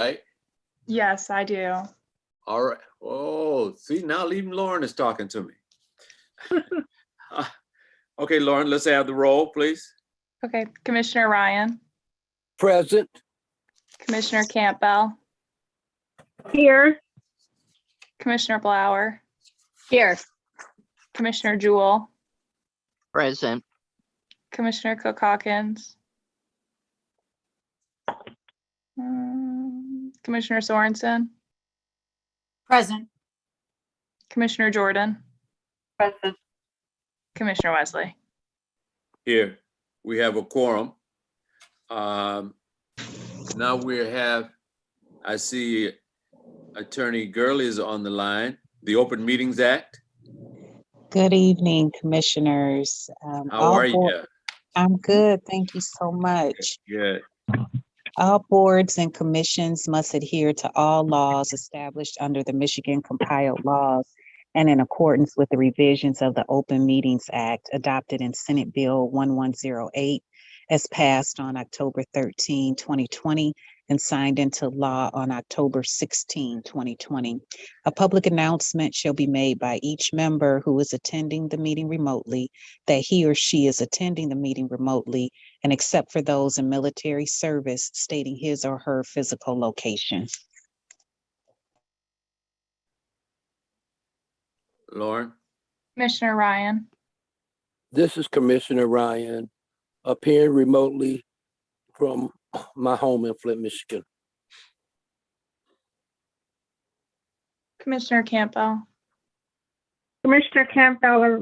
Right? Yes, I do. All right. Oh, see, now even Lauren is talking to me. Okay, Lauren, let's have the roll, please. Okay, Commissioner Ryan, Present. Commissioner Campbell, Here. Commissioner Blauer, Here. Commissioner Jewell, Present. Commissioner Cook Hawkins, Commissioner Sorensen, Present. Commissioner Jordan, Present. Commissioner Wesley. Here, we have a quorum. Now I see Attorney Gurley is on the line, the Open Meetings Act. Good evening, commissioners. How are you? I'm good. Thank you so much. Good. All boards and commissions must adhere to all laws established under the Michigan compiled laws and in accordance with the revisions of the Open Meetings Act adopted in Senate Bill 1108 as passed on October 13, 2020 and signed into law on October 16, 2020. A public announcement shall be made by each member who is attending the meeting remotely that he or she is attending the meeting remotely, and except for those in military service stating his or her physical location. Lauren? Commissioner Ryan, This is Commissioner Ryan, appearing remotely from my home in Flint, Michigan. Commissioner Campbell, Commissioner Campbell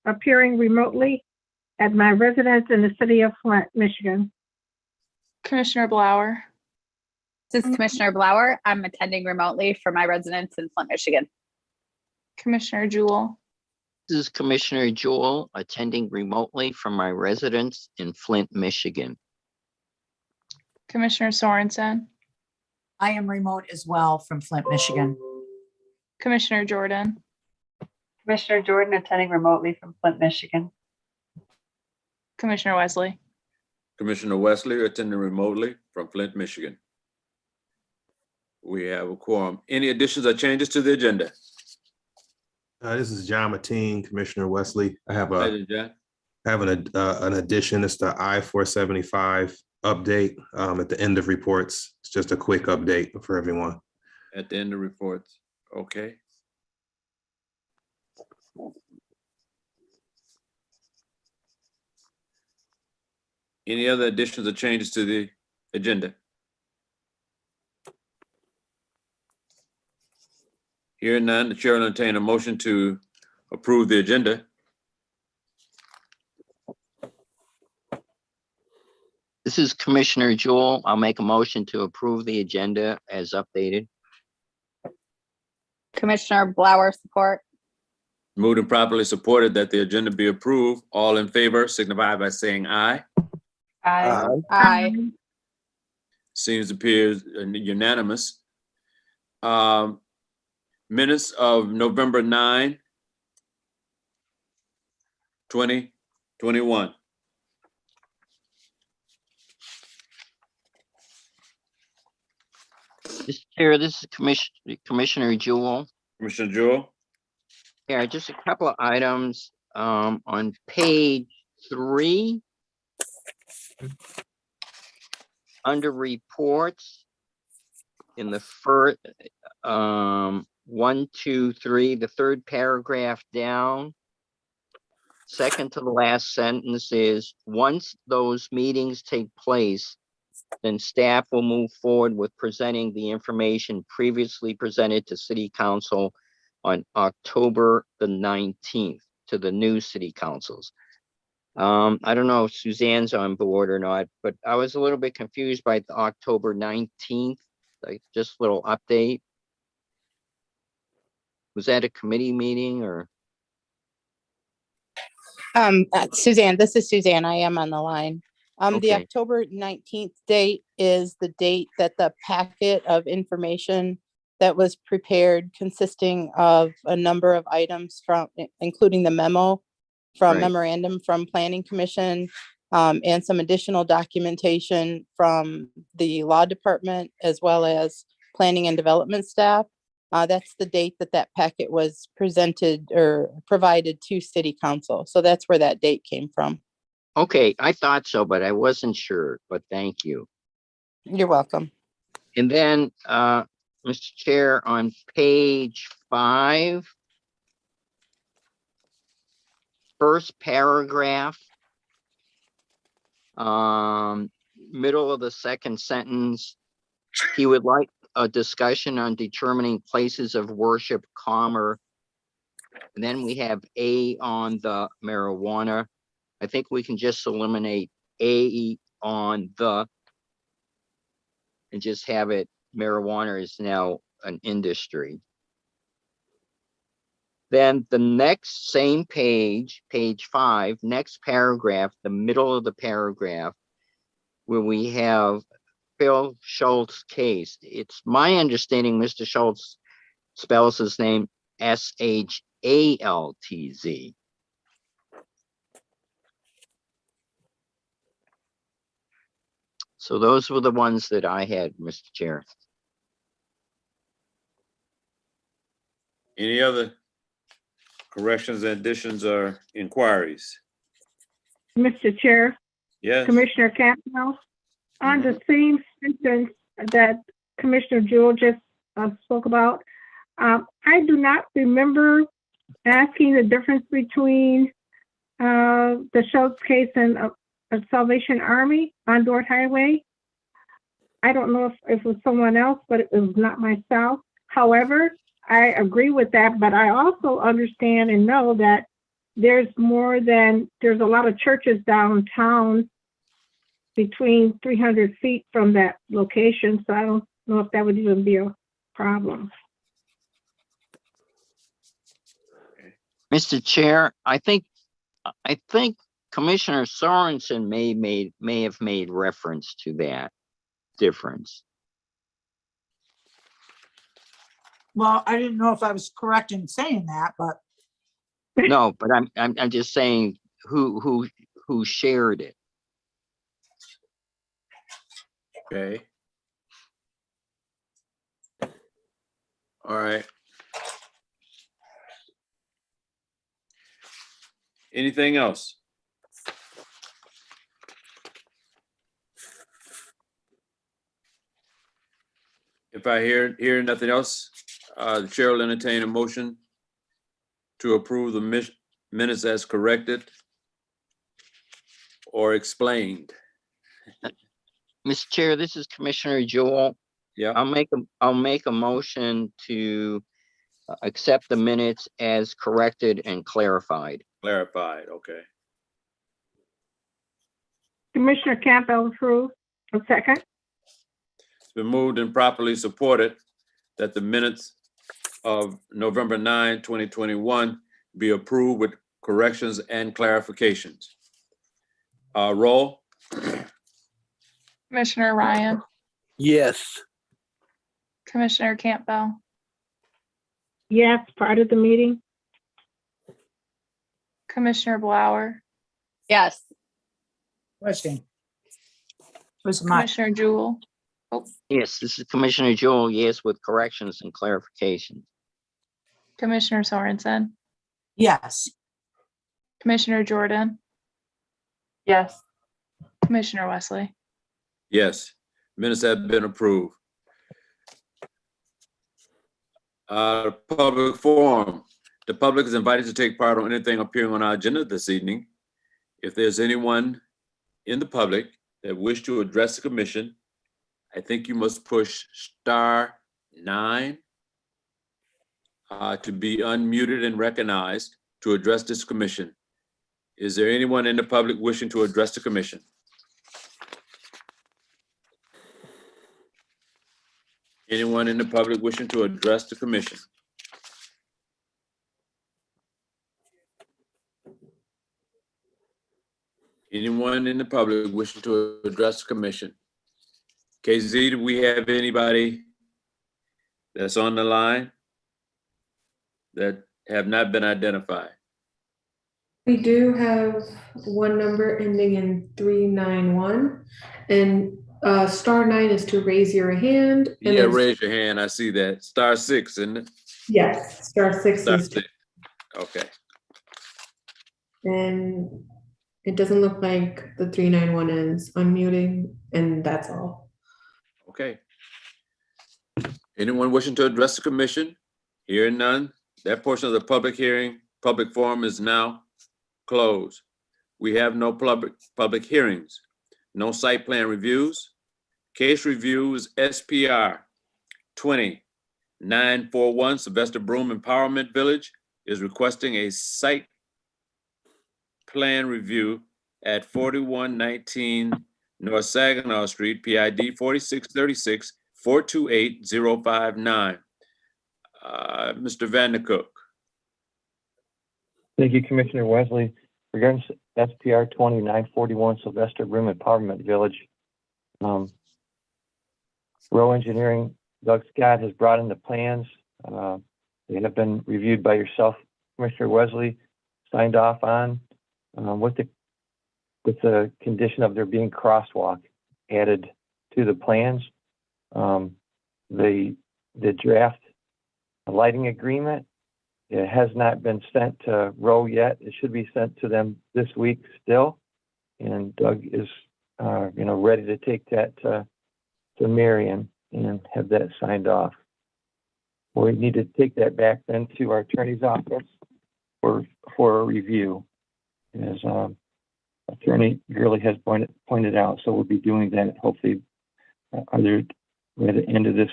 appearing remotely at my residence in the city of Flint, Michigan. Commissioner Blauer, This is Commissioner Blauer. I'm attending remotely for my residence in Flint, Michigan. Commissioner Jewell, This is Commissioner Jewell attending remotely from my residence in Flint, Michigan. Commissioner Sorensen, I am remote as well from Flint, Michigan. Commissioner Jordan, Commissioner Jordan attending remotely from Flint, Michigan. Commissioner Wesley. Commissioner Wesley attending remotely from Flint, Michigan. We have a quorum. Any additions or changes to the agenda? This is John Mateen, Commissioner Wesley. I have Hey, John. an addition. It's the I-475 update at the end of reports. It's just a quick update for everyone. At the end of reports. Okay. Any other additions or changes to the agenda? Hearing none, the chair will entertain a motion to approve the agenda. This is Commissioner Jewell. I'll make a motion to approve the agenda as updated. Commissioner Blauer, support. Moved and properly supported that the agenda be approved. All in favor signify by saying aye. Aye. Aye. Seems appears unanimous. Minutes of November 9, 2021. Mr. Chair, this is Commissioner Jewell. Commissioner Jewell? Yeah, just a couple of items on page 3. Under reports, in the first 1, 2, 3, the third paragraph down. Second to the last sentence is, once those meetings take place, then staff will move forward with presenting the information previously presented to City Council on October the 19th to the new City Councils. I don't know if Suzanne's on board or not, but I was a little bit confused by the October 19th, like just a little update. Was that a committee meeting or? Suzanne, this is Suzanne. I am on the line. The Okay. October 19th date is the date that the packet of information that was prepared consisting of a number of items from, including the memo from Right. memorandum from Planning Commission, and some additional documentation from the law department as well as planning and development staff. That's the date that that packet was presented or provided to city council. So that's where that date came from. Okay, I thought so, but I wasn't sure, but thank you. You're welcome. And then, Mr. Chair, on page 5, first paragraph, middle of the second sentence, he would like a discussion on determining places of worship, comma. And then we have A on the marijuana. I think we can just eliminate A on the and just have it marijuana is now an industry. Then the next same page, page 5, next paragraph, the middle of the paragraph, where we have Phil Schultz case. It's my understanding Mr. Schultz spells his name Shaltz. So those were the ones that I had, Mr. Chair. Any other corrections, additions, or inquiries? Mr. Chair, Yes? Commissioner Campbell, on the same sentence that Commissioner Jewell just spoke about, I do not remember asking the difference between the Schultz case and Salvation Army on Dordt Highway. I don't know if it was someone else, but it was not myself. However, I agree with that, but I also understand and know that there's a lot of churches downtown between 300 feet from that location, so I don't know if that would even be a problem. Mr. Chair, I think Commissioner Sorensen may have made reference to that difference. Well, I didn't know if I was correct in saying that, but No, but I'm just saying who shared it. Okay. All right. Anything else? If I hear nothing else, the chair will entertain a motion to approve the minutes as corrected or explained. Mr. Chair, this is Commissioner Jewell. Yeah, I'll make a motion to accept the minutes as corrected and clarified. clarified, okay. Commissioner Campbell approved. A second. It's been moved and properly supported that the minutes of November 9, 2021 be approved with corrections and clarifications. Roll. Commissioner Ryan, Yes. Commissioner Campbell, Yes, part of the meeting. Commissioner Blower, Yes. question. Was my, Commissioner Jewell, Yes, this is Commissioner Jewell, yes, with corrections and clarifications. Commissioner Sorensen, yes, Commissioner Jordan, Yes. Commissioner Wesley. Yes, minutes have been approved. Public forum. The public is invited to take part on anything appearing on our agenda this evening. If there's anyone in the public that wish to address the commission, I think you must push *9 to be unmuted and recognized to address this commission. Is there anyone in the public wishing to address the commission? Anyone in the public wishing to address the commission? Anyone in the public wishing to address the commission? KZ, do we have anybody that's on the line that have not been identified? We do have one number ending in 391, and *9 is to raise your hand. And Yeah, then, raise your hand. I see that. *6, isn't it? yes, *6 is, *6. Okay. and it doesn't look like the 391 is unmuting, and that's all. Okay. Anyone wishing to address the commission? Hearing none, that portion of the public forum is now closed. We have no public hearings, no site plan reviews. Case reviews SPR 20941 Sylvester Broom Empowerment Village is requesting a site plan review at 4119 North Saginaw Street, PID 4636 428059. Mr. Vandercook. Thank you, Commissioner Wesley. Regarding SPR 2941 Sylvester Broom Empowerment Village, Row Engineering, Doug Scott has brought in the plans. They have been reviewed by yourself, Commissioner Wesley, signed off on with the condition of there being crosswalk added to the plans. The draft lighting agreement, it has not been sent to Row yet. It should be sent to them this week still. And Doug is, ready to take that to Marion and have that signed off. We need to take that back then to our attorney's office for a review, as Attorney Gurley has pointed out. So we'll be doing that hopefully either at the end of this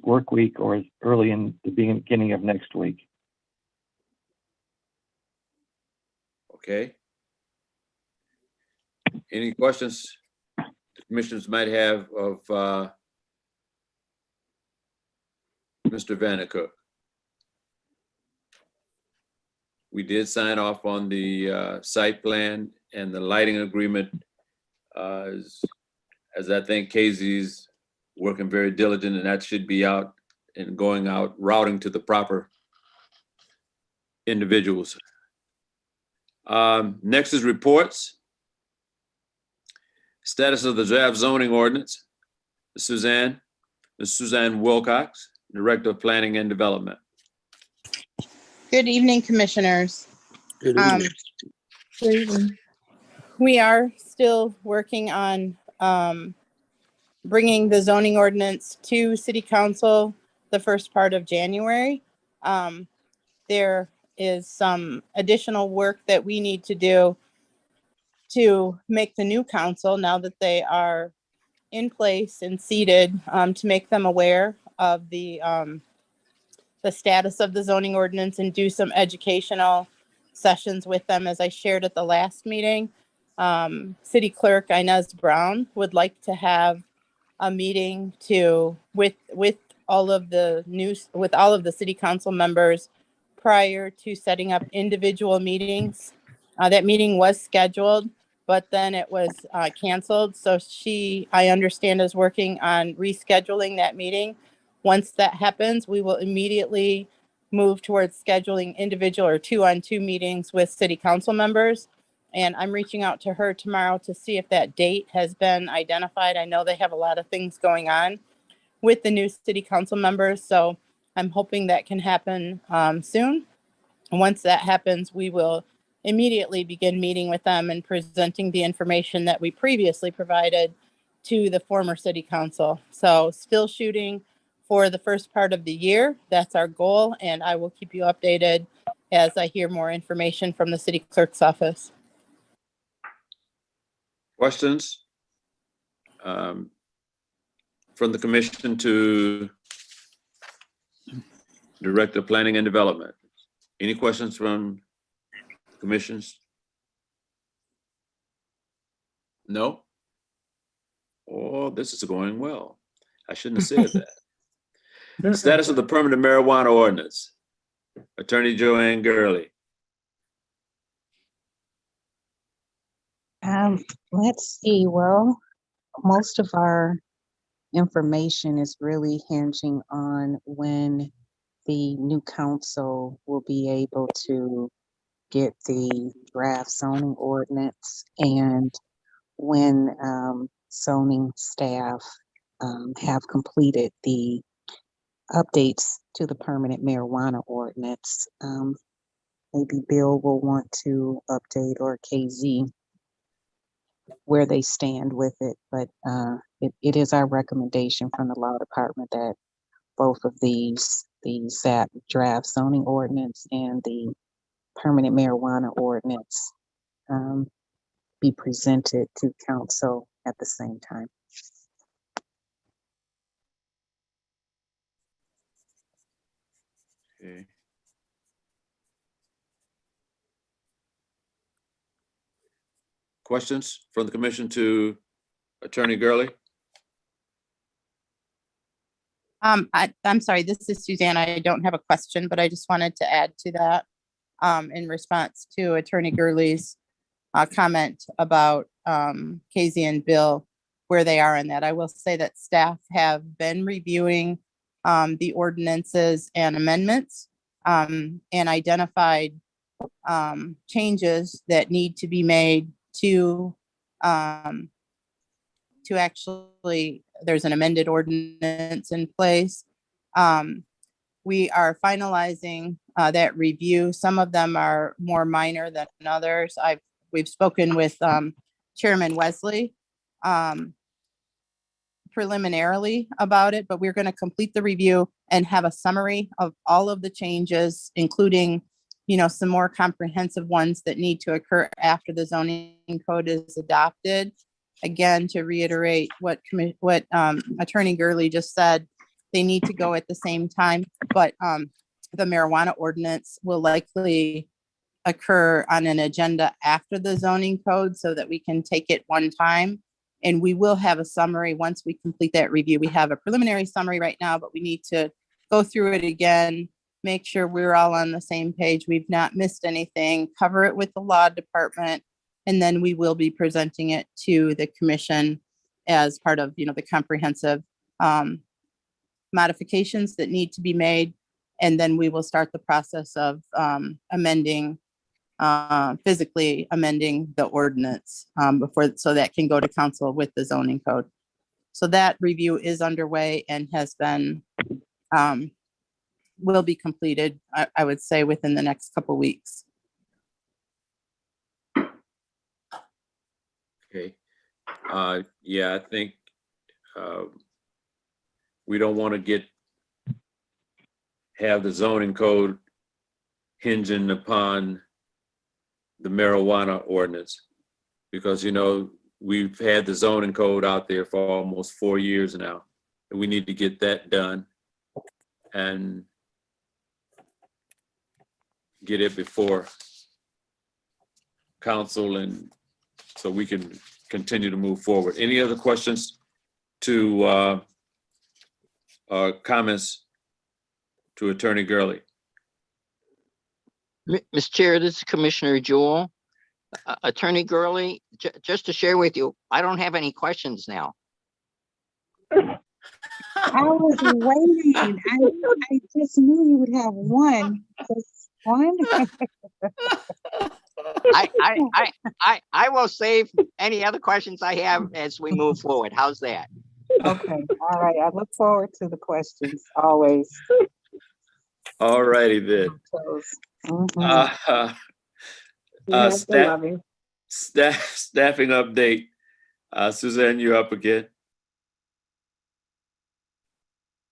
work week or early in the beginning of next week. Okay. Any questions the commissioners might have of Mr. Vandercook? We did sign off on the site plan and the lighting agreement, as I think Casey's working very diligent, and that should be out and going out, routing to the proper individuals. Next is reports. Status of the draft zoning ordinance. Ms. Suzanne Wilcox, Director of Planning and Development. Good evening, Commissioners. Good evening. We are still working on bringing the zoning ordinance to City Council the first part of January. There is some additional work that we need to do to make the new council, now that they are in place and seated, to make them aware of the status of the zoning ordinance and do some educational sessions with them. As I shared at the last meeting, City Clerk Inez Brown would like to have a meeting with all of the city council members prior to setting up individual meetings. That meeting was scheduled, but then it was canceled. So I understand, is working on rescheduling that meeting. Once that happens, we will immediately move towards scheduling individual or 2-on-2 meetings with city council members. And I'm reaching out to her tomorrow to see if that date has been identified. I know they have a lot of things going on with the new city council members, so I'm hoping that can happen soon. And once that happens, we will immediately begin meeting with them and presenting the information that we previously provided to the former city council. So still shooting for the first part of the year. That's our goal, and I will keep you updated as I hear more information from the city clerk's office. Questions from the commission to Director of Planning and Development? Any questions from commissions? No? Oh, this is going well. I shouldn't have said that. Status of the permanent marijuana ordinance. Attorney Joanne Gurley. Let's see. Well, most of our information is really hinging on when the new council will be able to get the draft zoning ordinance, and when zoning staff have completed the updates to the permanent marijuana ordinance, maybe Bill will want to update, or KZ, where they stand with it. But it is our recommendation from the law department that both of these, the ZAP draft zoning ordinance and the permanent marijuana ordinance, be presented to council at the same time. Okay. Questions from the commission to Attorney Gurley? I'm sorry, this is Suzanne. I don't have a question, but I just wanted to add to that in response to Attorney Gurley's comment about KZ and Bill, where they are in that. I will say that staff have been reviewing the ordinances and amendments and identified changes that need to be made to actually, there's an amended ordinance in place. We are finalizing that review. Some of them are more minor than others. We've spoken with Chairman Wesley preliminarily about it, but we're going to complete the review and have a summary of all of the changes, including, you know, some more comprehensive ones that need to occur after the zoning code is adopted. Again, to reiterate what Attorney Gurley just said, they need to go at the same time, but the marijuana ordinance will likely occur on an agenda after the zoning code so that we can take it one time. And we will have a summary once we complete that review. We have a preliminary summary right now, but we need to go through it again, make sure we're all on the same page. We've not missed anything, cover it with the law department, and then we will be presenting it to the commission as part of, you know, the comprehensive modifications that need to be made. And then we will start the process of physically amending the ordinance before, so that can go to council with the zoning code. So that review is underway and has been, will be completed, I would say, within the next couple weeks. Okay. Yeah, I think we don't want to have the zoning code hinging upon the marijuana ordinance, because, you know, we've had the zoning code out there for almost 4 years now, and we need to get that done and get it before council, and so we can continue to move forward. Any other questions to comments to Attorney Gurley? Mr. Chair, this is Commissioner Jewell. Attorney Gurley, just to share with you, I don't have any questions now. I was waiting. I just knew you would have one. Just one. I will save any other questions I have as we move forward. How's that? Okay. All right. I look forward to the questions always. All righty then. Staffing update. Suzanne, you're up again.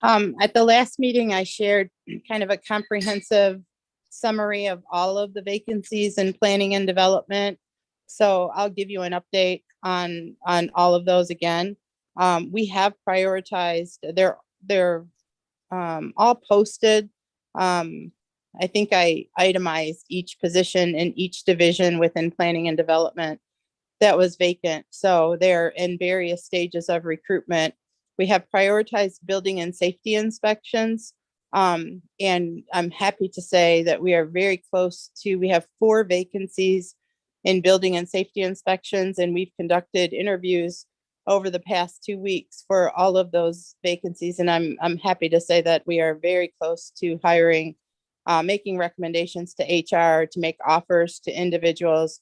At the last meeting, I shared kind of a comprehensive summary of all of the vacancies in planning and development. So I'll give you an update on all of those again. We have prioritized, they're all posted. I think I itemized each position in each division within planning and development that was vacant. So they're in various stages of recruitment. We have prioritized building and safety inspections. And I'm happy to say that we are very close to, we have 4 vacancies in building and safety inspections, and we've conducted interviews over the past 2 weeks for all of those vacancies. And I'm happy to say that we are very close to hiring making recommendations to HR to make offers to individuals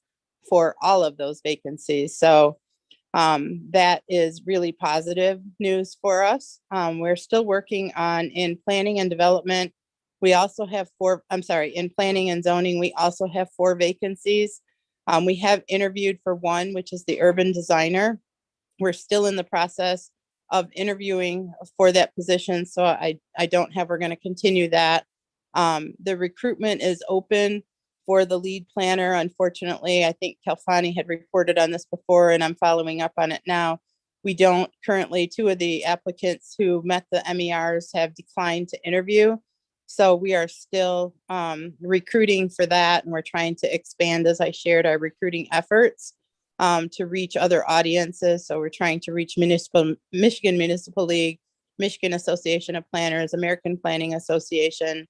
for all of those vacancies. So that is really positive news for us. We're still working on in planning and development. We also have in planning and zoning, we also have 4 vacancies. We have interviewed for one, which is the urban designer. We're still in the process of interviewing for that position. So we're going to continue that. The recruitment is open for the lead planner. Unfortunately, I think Kalfani had reported on this before, and I'm following up on it now. We don't currently, 2 of the applicants who met the MERs have declined to interview. So we are still recruiting for that, and we're trying to expand, as I shared, our recruiting efforts to reach other audiences. So we're trying to reach Michigan Municipal League, Michigan Association of Planners, American Planning Association,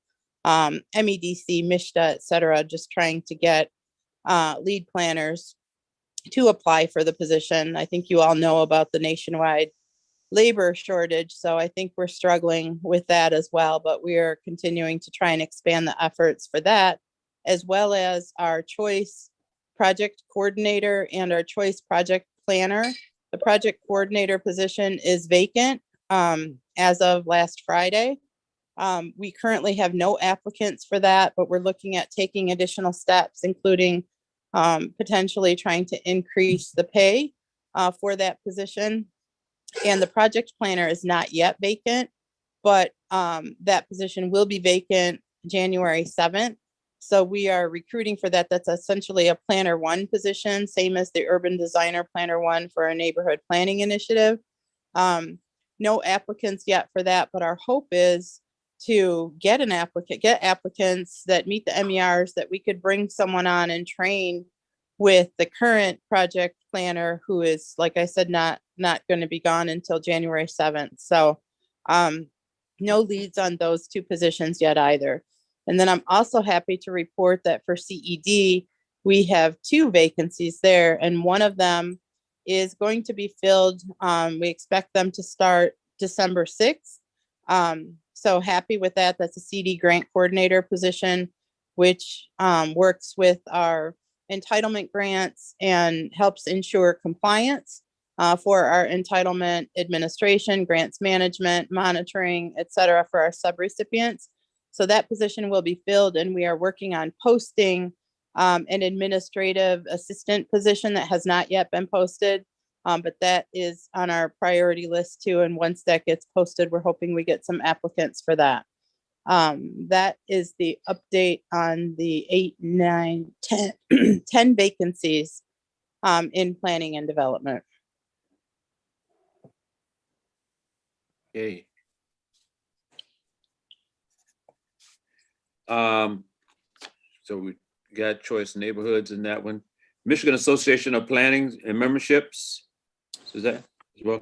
MEDC, MISTA, et cetera, just trying to get lead planners to apply for the position. I think you all know about the nationwide labor shortage, so I think we're struggling with that as well, but we are continuing to try and expand the efforts for that, as well as our choice project coordinator and our choice project planner. The project coordinator position is vacant as of last Friday. We currently have no applicants for that, but we're looking at taking additional steps, including potentially trying to increase the pay for that position. And the project planner is not yet vacant, but that position will be vacant January 7th. So we are recruiting for that. That's essentially a planner 1 position, same as the urban designer planner 1 for our neighborhood planning initiative. No applicants yet for that, but our hope is to get applicants that meet the MERs, that we could bring someone on and train with the current project planner, who is, like I said, not going to be gone until January 7th. So no leads on those 2 positions yet either. And then I'm also happy to report that for CED, we have 2 vacancies there, and one of them is going to be filled. We expect them to start December 6th. So happy with that. That's a CD grant coordinator position, which works with our entitlement grants and helps ensure compliance for our entitlement administration, grants management, monitoring, et cetera, for our subrecipients. So that position will be filled, and we are working on posting an administrative assistant position that has not yet been posted. But that is on our priority list too. And once that gets posted, we're hoping we get some applicants for that. That is the update on the 8, 9, 10, 10 vacancies in planning and development. Okay. So we got choice neighborhoods in that one. Michigan Association of Planning and Memberships. Is that as well?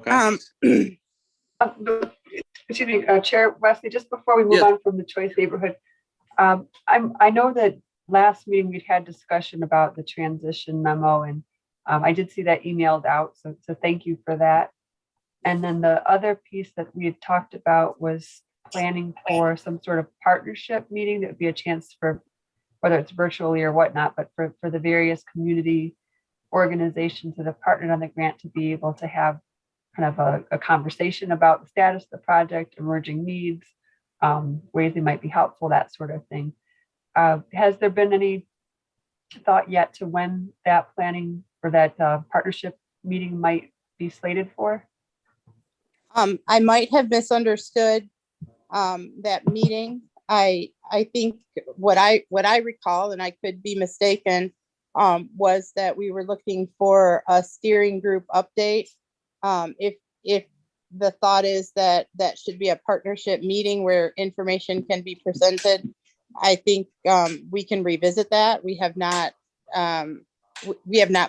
Excuse me, Chair Wesley, just before we move Yes. on from the choice neighborhood, I know that last meeting we'd had discussion about the transition memo, and I did see that emailed out, so thank you for that. And then the other piece that we had talked about was planning for some sort of partnership meeting that would be a chance for, whether it's virtually or whatnot, but for the various community organizations that have partnered on the grant to be able to have kind of a conversation about the status of the project, emerging needs, ways they might be helpful, that sort of thing. Has there been any thought yet to when that planning for that partnership meeting might be slated for? I might have misunderstood that meeting. I think what I recall, and I could be mistaken, was that we were looking for a steering group update. If the thought is that that should be a partnership meeting where information can be presented, I think we can revisit that. We have not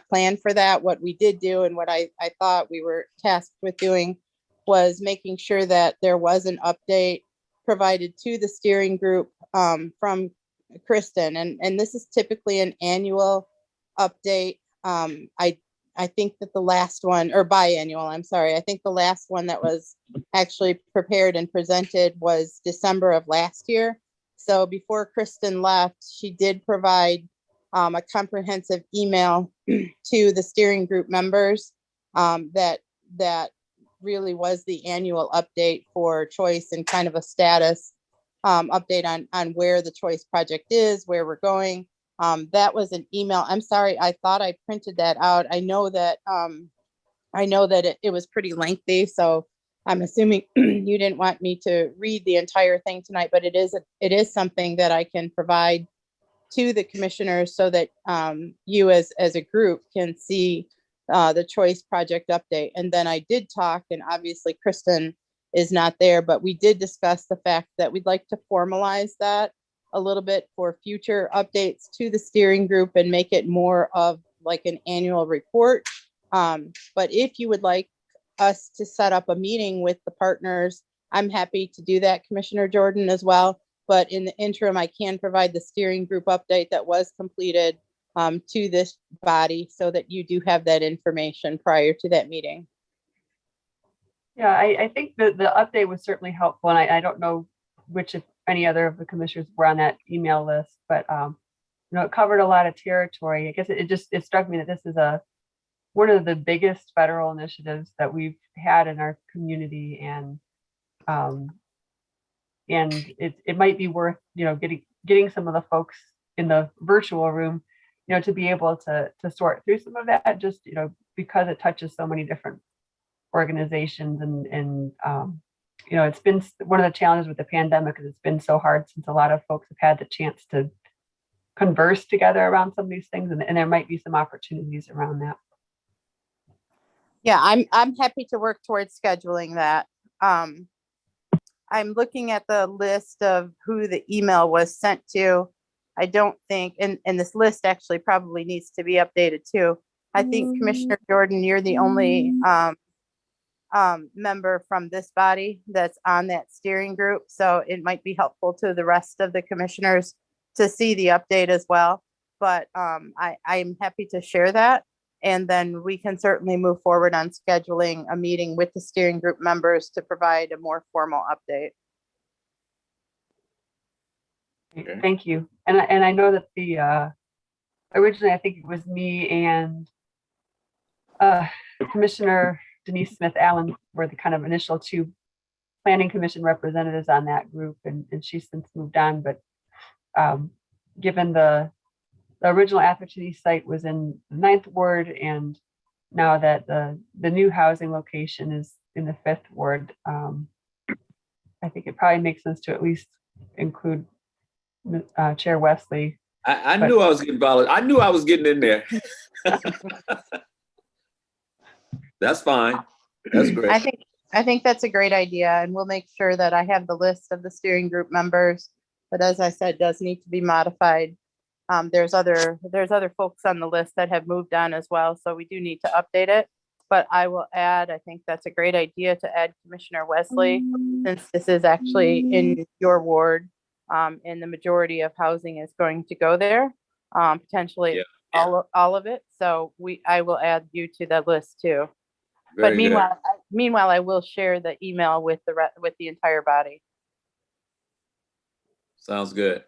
planned for that. What we did do, and what I thought we were tasked with doing, was making sure that there was an update provided to the steering group from Kristen. And this is typically an annual update. I think that the last one, or biannual, I'm sorry. I think the last one that was actually prepared and presented was December of last year. So before Kristen left, she did provide a comprehensive email to the steering group members that really was the annual update for Choice and kind of a status update on where the Choice project is, where we're going. That was an email. I'm sorry, I thought I printed that out. I know that it was pretty lengthy, so I'm assuming you didn't want me to read the entire thing tonight, but it is something that I can provide to the commissioners so that you as a group can see the Choice project update. And then I did talk, and obviously Kristen is not there, but we did discuss the fact that we'd like to formalize that a little bit for future updates to the steering group and make it more of like an annual report. But if you would like us to set up a meeting with the partners, I'm happy to do that, Commissioner Jordan, as well. But in the interim, I can provide the steering group update that was completed to this body so that you do have that information prior to that meeting. Yeah, I think the update was certainly helpful, and I don't know which, if any other of the commissioners were on that email list, but it covered a lot of territory. I guess it struck me that this is one of the biggest federal initiatives that we've had in our community, and it might be worth getting some of the folks in the virtual room to be able to sort through some of that, just because it touches so many different organizations, and it's been one of the challenges with the pandemic is it's been so hard since a lot of folks have had the chance to converse together around some of these things, and there might be some opportunities around that. Yeah, I'm happy to work towards scheduling that. I'm looking at the list of who the email was sent to. I don't think, and this list actually probably needs to be updated too. I think Commissioner Jordan, you're the only member from this body that's on that steering group. So it might be helpful to the rest of the commissioners to see the update as well. But I'm happy to share that. And then we can certainly move forward on scheduling a meeting with the steering group members to provide a more formal update. Okay. Thank you. And I know that originally I think it was me and Commissioner Denise Smith Allen were the kind of initial two planning commission representatives on that group, and she's since moved on. But given the original Atherton site was in the 9th ward, and now that the new housing location is in the 5th ward, I think it probably makes sense to at least include Chair Wesley. I knew I was getting volunteered. I knew I was getting in there. That's fine. That's great. I think that's a great idea, and we'll make sure that I have the list of the steering group members. But as I said, does need to be modified. There's other folks on the list that have moved on as well, so we do need to update it. But I will add, I think that's a great idea to add Commissioner Wesley, since this is actually in your ward, and the majority of housing is going to go there, potentially all of it. So I will add you to that list too. Very But meanwhile, I will share the email with the entire body. Sounds good.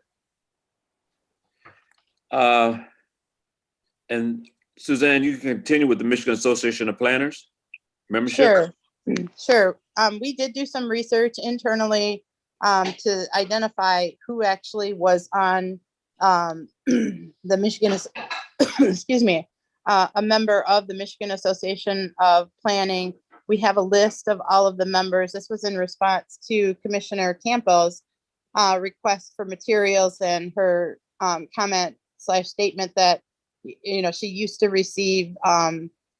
And Suzanne, you can continue with the Michigan Association of Planners membership. Sure. We did do some research internally to identify who actually was on the Michigan, excuse me, a member of the Michigan Association of Planning. We have a list of all of the members. This was in response to Commissioner Campbell's request for materials and her comment/statement that she used to receive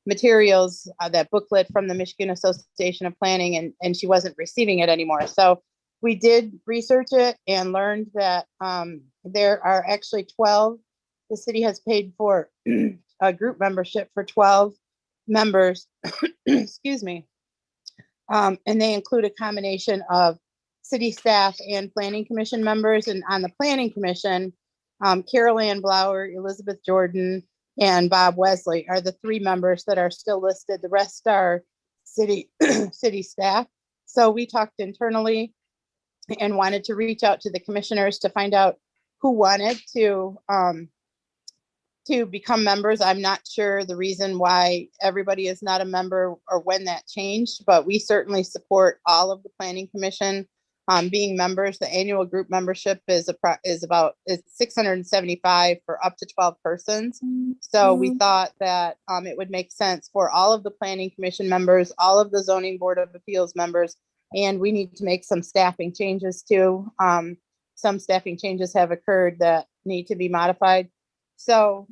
materials, that booklet from the Michigan Association of Planning, and she wasn't receiving it anymore. So we did research it and learned that there are actually 12. The city has paid for a group membership for 12 members, excuse me. And they include a combination of city staff and planning commission members. And on the planning commission, Carol Ann Blower, Elizabeth Jordan, and Bob Wesley are the 3 members that are still listed. The rest are city staff. So we talked internally and wanted to reach out to the commissioners to find out who wanted to become members. I'm not sure the reason why everybody is not a member or when that changed, but we certainly support all of the planning commission being members. The annual group membership is about 675 for up to 12 persons. So we thought that it would make sense for all of the planning commission members, all of the zoning board of appeals members, and we need to make some staffing changes too. Some staffing changes have occurred that need to be modified. So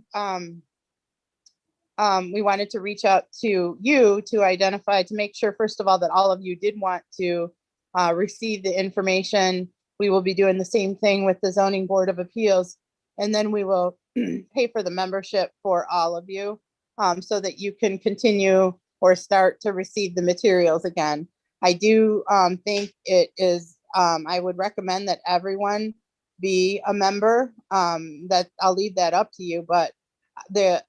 we wanted to reach out to you to identify, to make sure, first of all, that all of you did want to receive the information. We will be doing the same thing with the zoning board of appeals, and then we will pay for the membership for all of you so that you can continue or start to receive the materials again. I do think it is, I would recommend that everyone be a member. That I'll leave that up to you, but the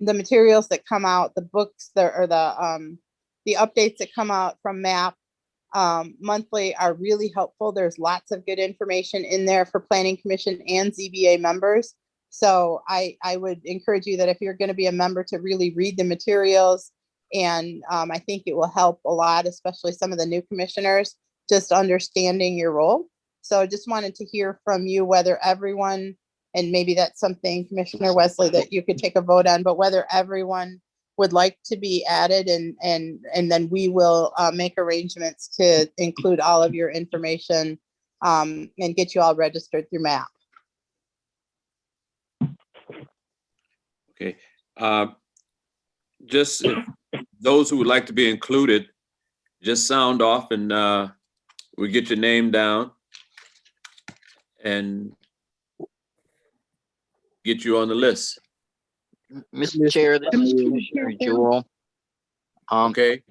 materials that come out, the books or the updates that come out from MAP monthly are really helpful. There's lots of good information in there for planning commission and ZBA members. So I would encourage you that if you're going to be a member, to really read the materials. And I think it will help a lot, especially some of the new commissioners, just understanding your role. So I just wanted to hear from you whether everyone, and maybe that's something, Commissioner Wesley, that you could take a vote on, but whether everyone would like to be added, and then we will make arrangements to include all of your information and get you all registered through MAP. Okay. Just if those who would like to be included, just sound off and we get your name down and get you on the list. Mr. Chair, this is Commissioner Jewell. Okay.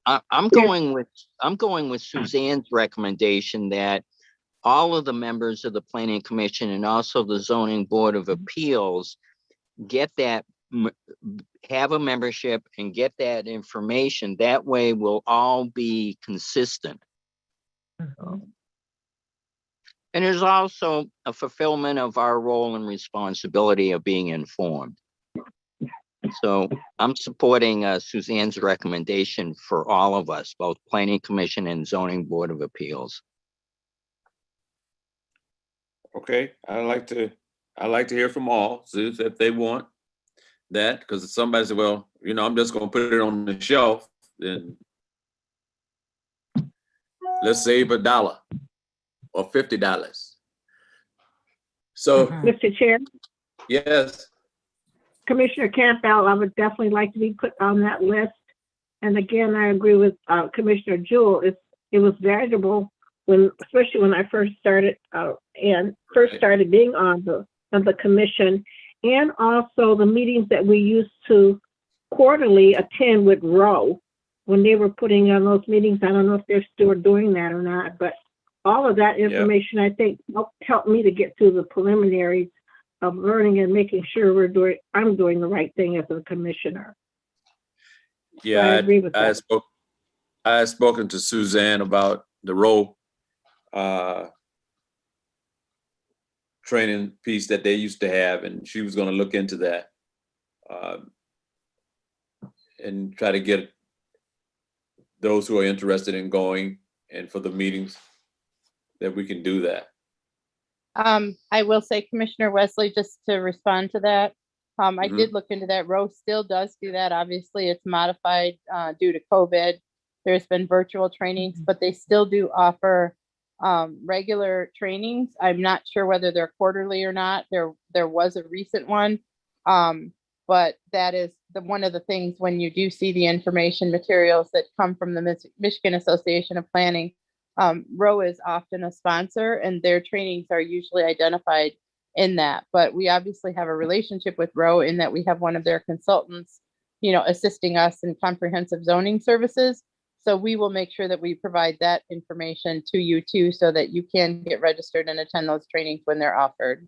I'm going with Suzanne's recommendation that all of the members of the Planning Commission and also the Zoning Board of Appeals get that, have a membership and get that information. That way we'll all be consistent. And there's also a fulfillment of our role and responsibility of being informed. So I'm supporting Suzanne's recommendation for all of us, both Planning Commission and Zoning Board of Appeals. Okay, I like to hear from all, see if they want that, because if somebody said, well, I'm just gonna put it on the shelf, then let's save $1 or $50. So, Mr. Chair, yes, Commissioner Campbell, I would definitely like to be put on that list. And again, I agree with Commissioner Jewell. It was valuable especially when I first started being on the commission, and also the meetings that we used to quarterly attend with Roe when they were putting on those meetings. I don't know if they're still doing that or not, but all of that information, I think, helped me to get through the preliminaries of learning and making sure I'm doing the right thing as a commissioner. yeah, So I agree with that. I had spoken to Suzanne about the Roe training piece that they used to have, and she was going to look into that and try to get those who are interested in going and for the meetings that we can do that. I will say, Commissioner Wesley, just to respond to that, I did look into that. Roe still does do that. Obviously, it's modified due to COVID. There's been virtual trainings, but they still do offer regular trainings. I'm not sure whether they're quarterly or not. There was a recent one, but that is one of the things when you do see the information materials that come from the Michigan Association of Planning. Roe is often a sponsor, and their trainings are usually identified in that. But we obviously have a relationship with Roe in that we have one of their consultants, assisting us in comprehensive zoning services. So we will make sure that we provide that information to you too, so that you can get registered and attend those trainings when they're offered.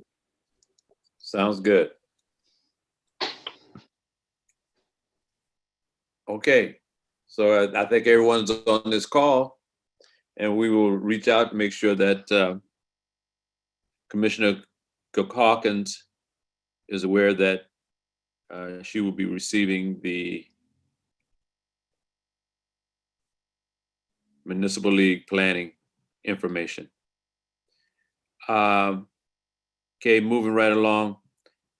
Sounds good. Okay, so I think everyone's on this call. And we will reach out to make sure that Commissioner Cook Hawkins is aware that she will be receiving the Municipal League planning information. Okay, moving right along.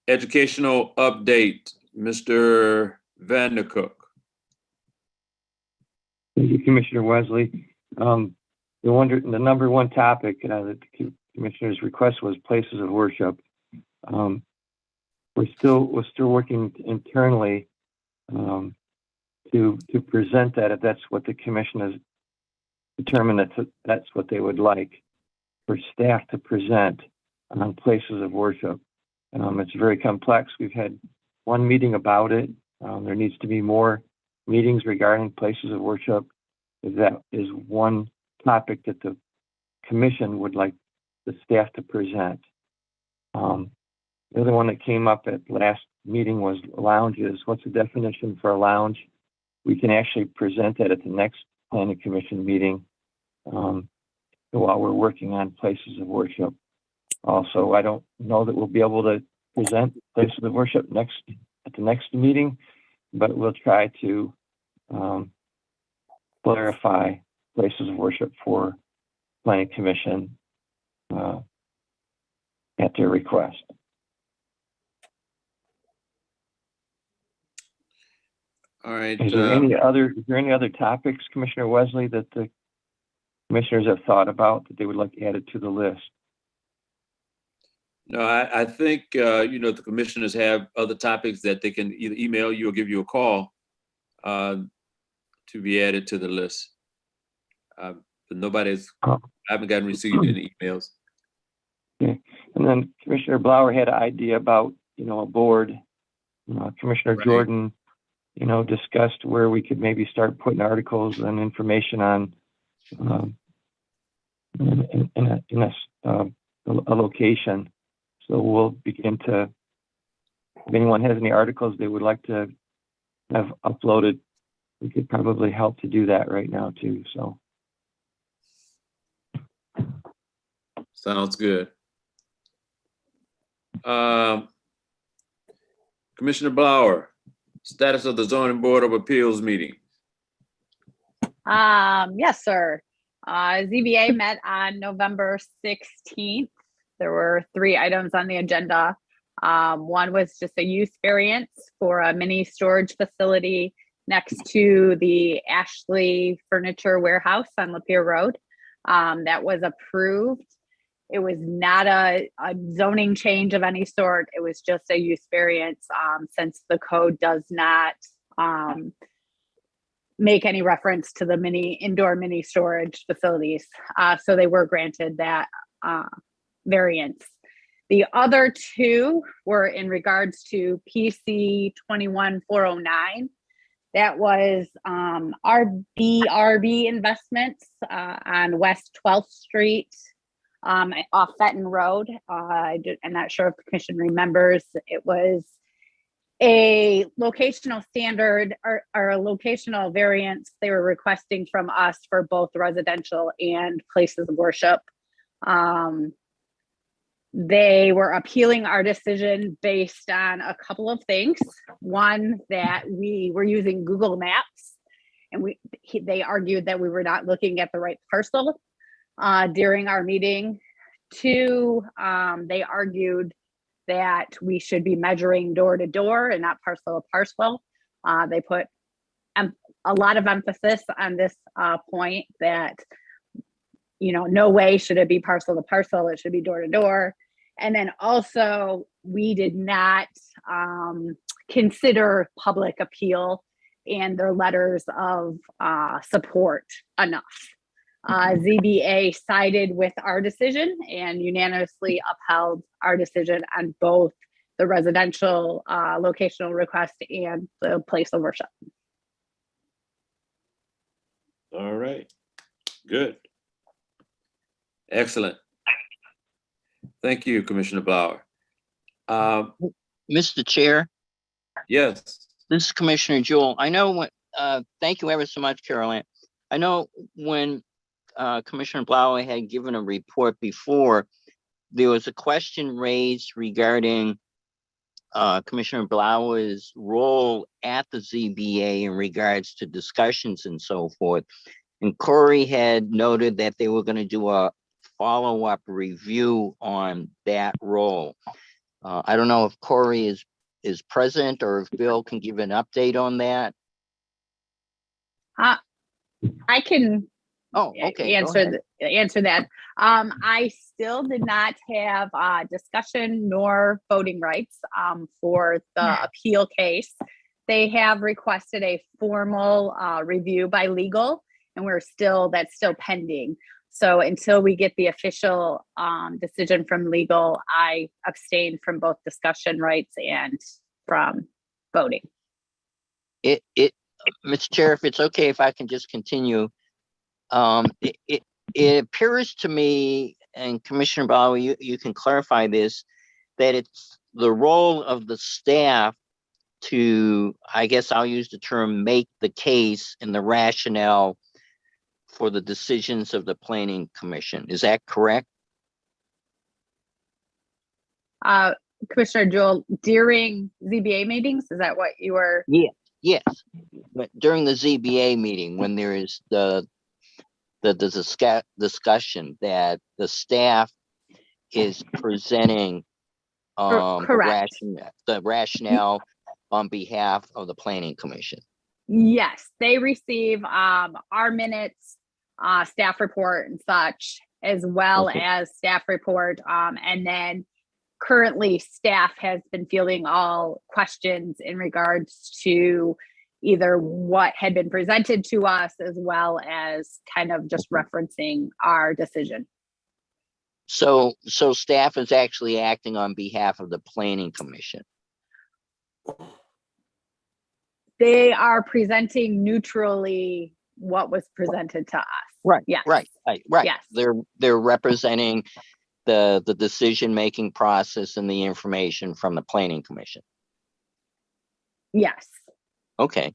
Educational update, Mr. Vandercook. Thank you, Commissioner Wesley. The number one topic that the Commissioner's request was places of worship. We're still working internally to present that if that's what the Commission has determined that's what they would like for staff to present on places of worship. It's very complex. We've had one meeting about it. There needs to be more meetings regarding places of worship. That is one topic that the Commission would like the staff to present. The other one that came up at last meeting was lounges. What's the definition for a lounge? We can actually present that at the next Planning Commission meeting while we're working on places of worship. Also, I don't know that we'll be able to present places of worship at the next meeting, but we'll try to clarify places of worship for Planning Commission at their request. All right. Is there any other topics, Commissioner Wesley, that the commissioners have thought about that they would like added to the list? No, I think, the commissioners have other topics that they can either email you or give you a call to be added to the list. But I haven't received any emails. Okay. And then Commissioner Blauer had an idea about, a board. Commissioner Right. Jordan, discussed where we could maybe start putting articles and information on in a location. So we'll begin to, if anyone has any articles they would like to have uploaded, we could probably help to do that right now too, so. Sounds good. Commissioner Blauer, status of the Zoning Board of Appeals meeting. Yes, sir. ZBA met on November 16th. There were 3 items on the agenda. One was just a use variance for a mini storage facility next to the Ashley Furniture Warehouse on Lapeer Road. That was approved. It was not a zoning change of any sort. It was just a use variance since the code does not make any reference to the indoor mini storage facilities. So they were granted that variance. The other 2 were in regards to PC 21409. That was RB Investments on West 12th Street off Fenton Road. I'm not sure if the commission remembers. It was a locational standard or a locational variance they were requesting from us for both residential and places of worship. They were appealing our decision based on a couple of things. One, that we were using Google Maps, and they argued that we were not looking at the right parcel during our meeting. 2, they argued that we should be measuring door to door and not parcel to parcel. They put a lot of emphasis on this point that, no way should it be parcel to parcel, it should be door to door. And then also, we did not consider public appeal and their letters of support enough. ZBA sided with our decision and unanimously upheld our decision on both the residential locational request and the place of worship. All right, good. Excellent. Thank you, Commissioner Blauer. Mr. Chair, Yes, this is Commissioner Jewell. I know thank you ever so much, Carolyn. I know when Commissioner Blau had given a report before, there was a question raised regarding Commissioner Blau's role at the ZBA in regards to discussions and so forth. And Corey had noted that they were going to do a follow-up review on that role. I don't know if Corey is present or if Bill can give an update on that. I can okay. Go answer ahead. answer that. I still did not have discussion nor voting rights for the appeal case. They have requested a formal review by legal, and that's still pending. So until we get the official decision from legal, I abstain from both discussion rights and from voting. Mr. Chair, if it's okay, if I can just continue. It appears to me, and Commissioner Blau, you can clarify this, that it's the role of the staff to, I guess I'll use the term, make the case and the rationale for the decisions of the Planning Commission. Is that correct? Commissioner Jewell, during ZBA meetings, is that what you were? Yeah, yes. But during the ZBA meeting, when there is the discussion that the staff is presenting the rationale on behalf of the Planning Commission. Yes, they receive our minutes, staff report and such, as well as staff report. And then currently staff has been fielding all questions in regards to either what had been presented to us, as well as kind of just referencing our decision. So staff is actually acting on behalf of the Planning Commission. They are presenting neutrally what was presented to us. Right. Yes. Right. Yes. They're representing the decision-making process and the information from the Planning Commission. Yes. Okay.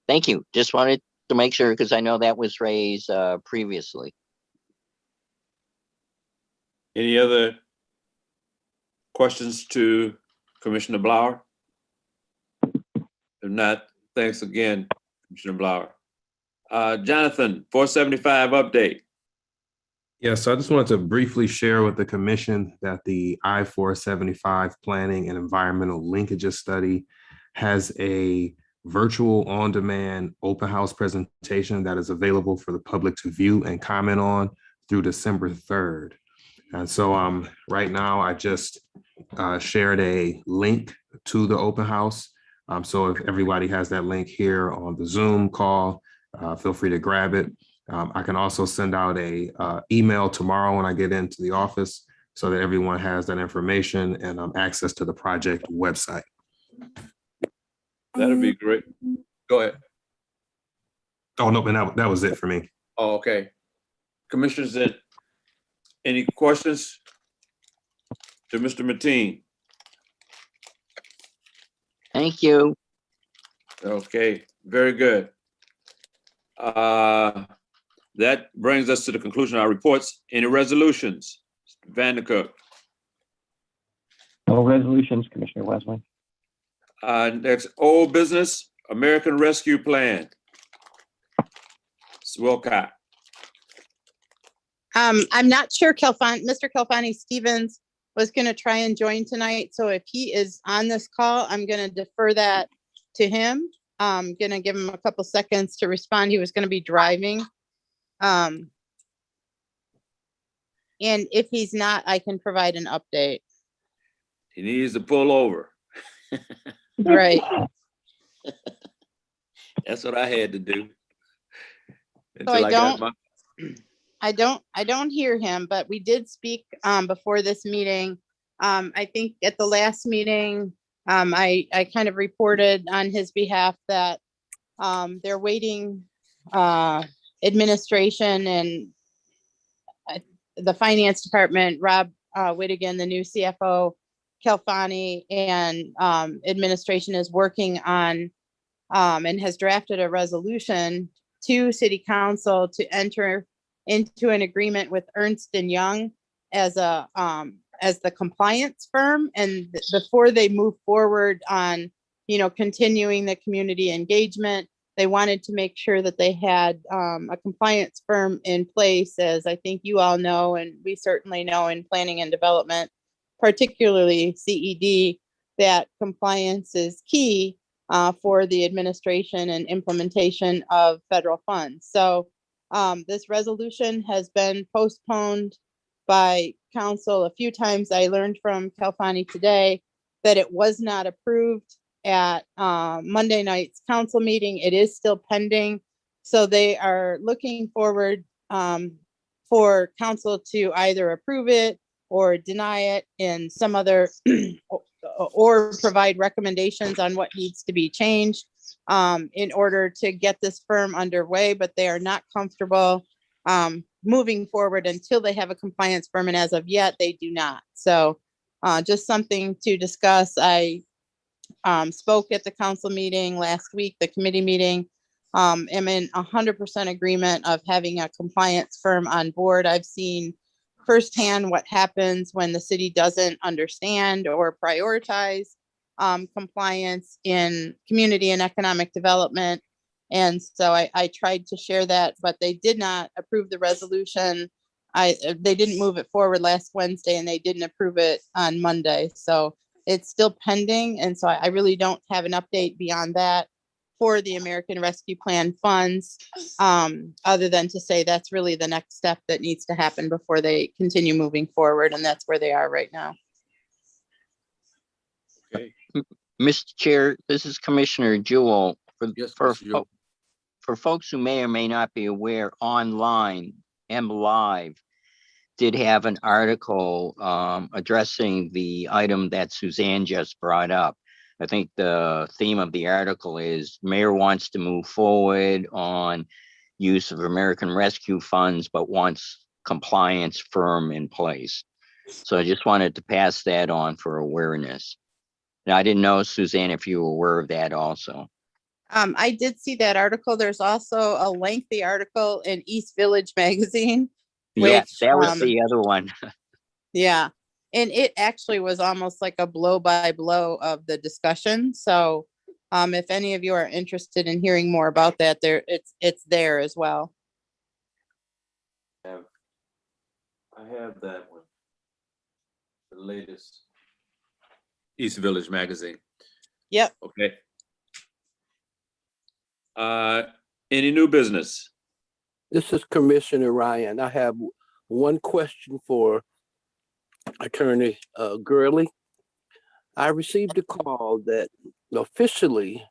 Thank you. Just wanted to make sure, because I know that was raised previously. Any other questions to Commissioner Blauer? If not, thanks again, Commissioner Blauer. Jonathan, 475 update. Yeah, so I just wanted to briefly share with the commission that the I-475 Planning and Environmental Linkages Study has a virtual on-demand open house presentation that is available for the public to view and comment on through December 3rd. And so right now I just shared a link to the open house. So if everybody has that link here on the Zoom call, feel free to grab it. I can also send out a email tomorrow when I get into the office so that everyone has that information and access to the project website. That'd be great. Go ahead. Oh, no, but that was it for me. Oh, okay. Commissioners, any questions to Mr. Mateen? Thank you. Okay, very good. That brings us to the conclusion of our reports. Any resolutions? Mr. Vandercook. No resolutions, Commissioner Wesley. Next, old business, American Rescue Plan. Ms. Wilcott. I'm not sure Mr. Kelfani Stevens was going to try and join tonight. So if he is on this call, I'm going to defer that to him. I'm going to give him a couple seconds to respond. He was going to be driving. And if he's not, I can provide an update. He needs to pull over. Right. That's what I had to do. So I don't hear him, but we did speak before this meeting. I think at the last meeting, I kind of reported on his behalf that they're waiting administration and the finance department, Rob Whittigan, the new CFO, Kelfani, and administration is working on and has drafted a resolution to city council to enter into an agreement with Ernst and Young as the compliance firm. And before they move forward on, continuing the community engagement, they wanted to make sure that they had a compliance firm in place, as I think you all know, and we certainly know in planning and development, particularly CED, that compliance is key for the administration and implementation of federal funds. So this resolution has been postponed by council a few times. I learned from Kalfani today that it was not approved at Monday night's council meeting. It is still pending. So they are looking forward for council to either approve it or deny it in some other or provide recommendations on what needs to be changed in order to get this firm underway, but they are not comfortable moving forward until they have a compliance firm, and as of yet, they do not. So just something to discuss. I spoke at the council meeting last week, the committee meeting. Am in 100% agreement of having a compliance firm on board. I've seen firsthand what happens when the city doesn't understand or prioritize compliance in community and economic development. And so I tried to share that, but they did not approve the resolution. They didn't move it forward last Wednesday, and they didn't approve it on Monday. So it's still pending. And so I really don't have an update beyond that for the American Rescue Plan funds, other than to say that's really the next step that needs to happen before they continue moving forward. And that's where they are right now. Okay. Mr. Chair, this is Commissioner Jewell. Yes, For Mr. Jewell. for folks who may or may not be aware, online, MLive did have an article addressing the item that Suzanne just brought up. I think the theme of the article is mayor wants to move forward on use of American Rescue funds, but wants compliance firm in place. So I just wanted to pass that on for awareness. Now, I didn't know, Suzanne, if you were aware of that also. I did see that article. There's also a lengthy article in East Village magazine. Yes, Which, that was the other one. Yeah. And it actually was almost like a blow by blow of the discussion. So if any of you are interested in hearing more about that, it's there as well. I have that one. The latest East Village magazine. Yep. Okay. Any new business? This is Commissioner Ryan. I have one question for Attorney Gurley. I received a call that officially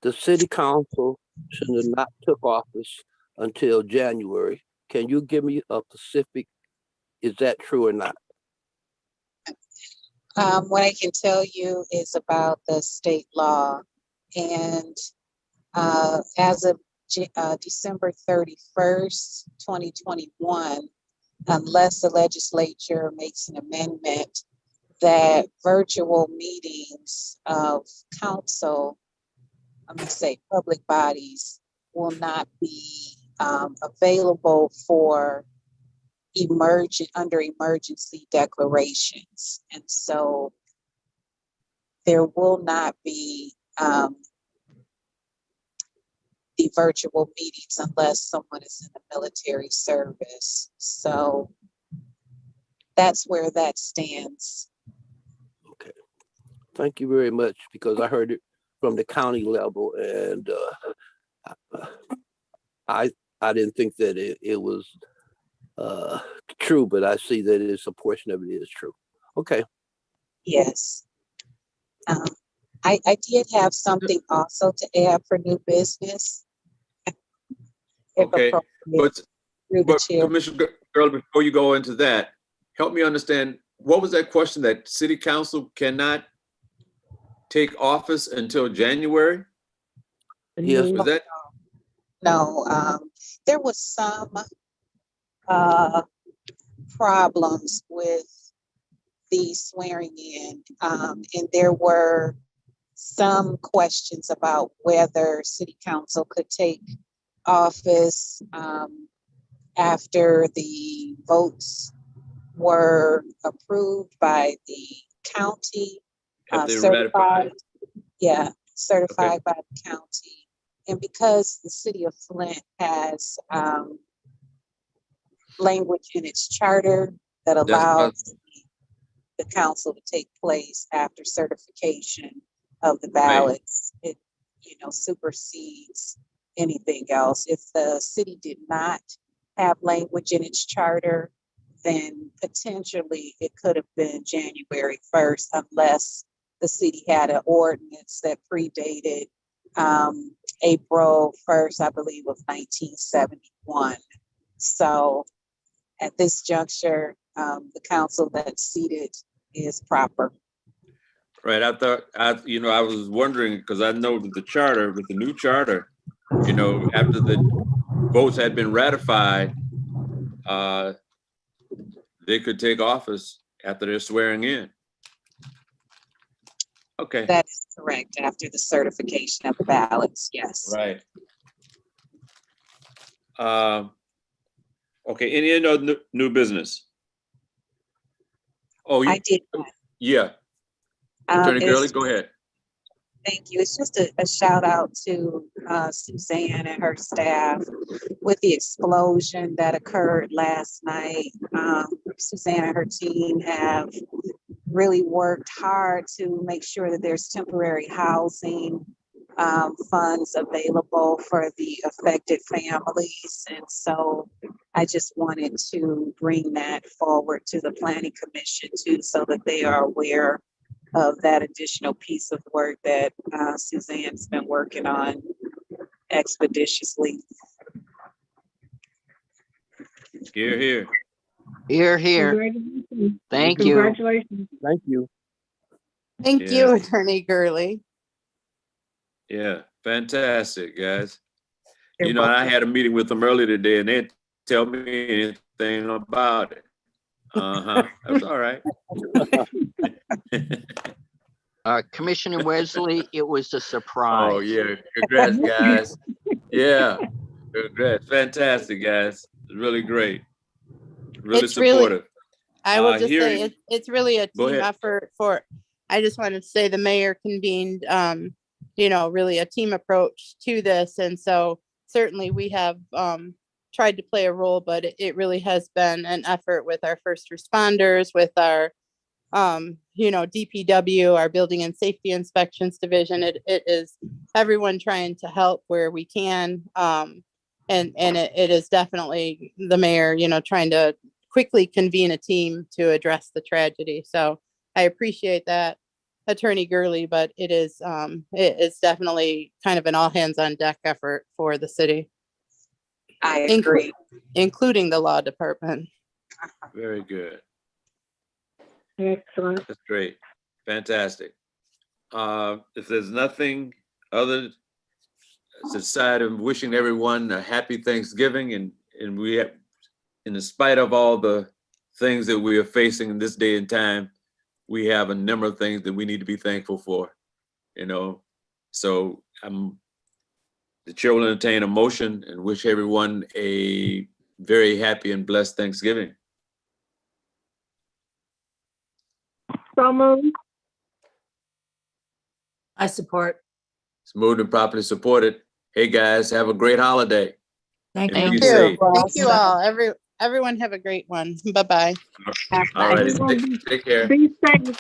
the city council should have not took office until January. Can you give me a specific, is that true or not? What I can tell you is about the state law, and as of December 31st, 2021, unless the legislature makes an amendment, that virtual meetings of council, I'm going to say public bodies, will not be available for under emergency declarations. And so there will not be the virtual meetings unless someone is in the military service. So that's where that stands. Okay. Thank you very much, because I heard it from the county level, and I didn't think that it was true, but I see that it's a portion of it is true. Okay. Yes. I did have something also to add for new business. Okay, but Commissioner Gurley, before you go into that, help me understand, what was that question, that city council cannot take office until January? Yes. Was that? No, there was some problems with the swearing in, and there were some questions about whether city council could take office after the votes were approved by the county, Have they certified, ratified? yeah, certified by the county. And because the city of Flint has language in its charter that That's what, allows the council to take place after certification of the ballots, it, supersedes anything else. If the city did not have language in its charter, then potentially it could have been January 1st, unless the city had an ordinance that predated April 1st, I believe, of 1971. So at this juncture, the council that's seated is proper. right, I thought, I was wondering, because I know that the charter, with the new charter, after the votes had been ratified, they could take office after they're swearing in. Okay, That is correct, after the certification of the ballots, yes. right. Okay, any other new business? Oh, I did not. yeah, Attorney it's- Gurley, go ahead. Thank you. It's just a shout out to Suzanne and her staff with the explosion that occurred last night. Suzanne and her team have really worked hard to make sure that there's temporary housing funds available for the affected families. And so I just wanted to bring that forward to the Planning Commission too, so that they are aware of that additional piece of work that Suzanne's been working on expeditiously. Here, here. Here, here. Congratulations. Thank you. Congratulations. Thank you. Thank Yeah. you, Attorney Gurley. Yeah, fantastic, guys. You're I had a meeting with them earlier today and they didn't tell me anything about it. That's all right. Commissioner Wesley, it was a surprise. Oh, yeah, congrats, guys. Yeah, congrats, fantastic, guys. Really great. Really It's really- supportive. I will just here- say it's really a Go team ahead. effort I just wanted to say the mayor convened, really a team approach to this. And so certainly we have tried to play a role, but it really has been an effort with our first responders, with our, DPW, our building and safety inspections division. It is everyone trying to help where we can. And it is definitely the mayor, trying to quickly convene a team to address the tragedy. So I appreciate that, Attorney Gurley, but it is definitely kind of an all hands on deck effort for the city, I agree. including the law department. Very good. Excellent. That's great. Fantastic. If there's nothing other aside of wishing everyone a happy Thanksgiving, and we have, in spite of all the things that we are facing in this day and time, we have a number of things that we need to be thankful for, So the chair will entertain a motion and wish everyone a very happy and blessed Thanksgiving. So moved. I support. It's moved and properly supported. Hey, guys, have a great holiday. Thank And you. be safe. Thank you all. Everyone have a great one. Bye-bye. All right, take care. Be safe.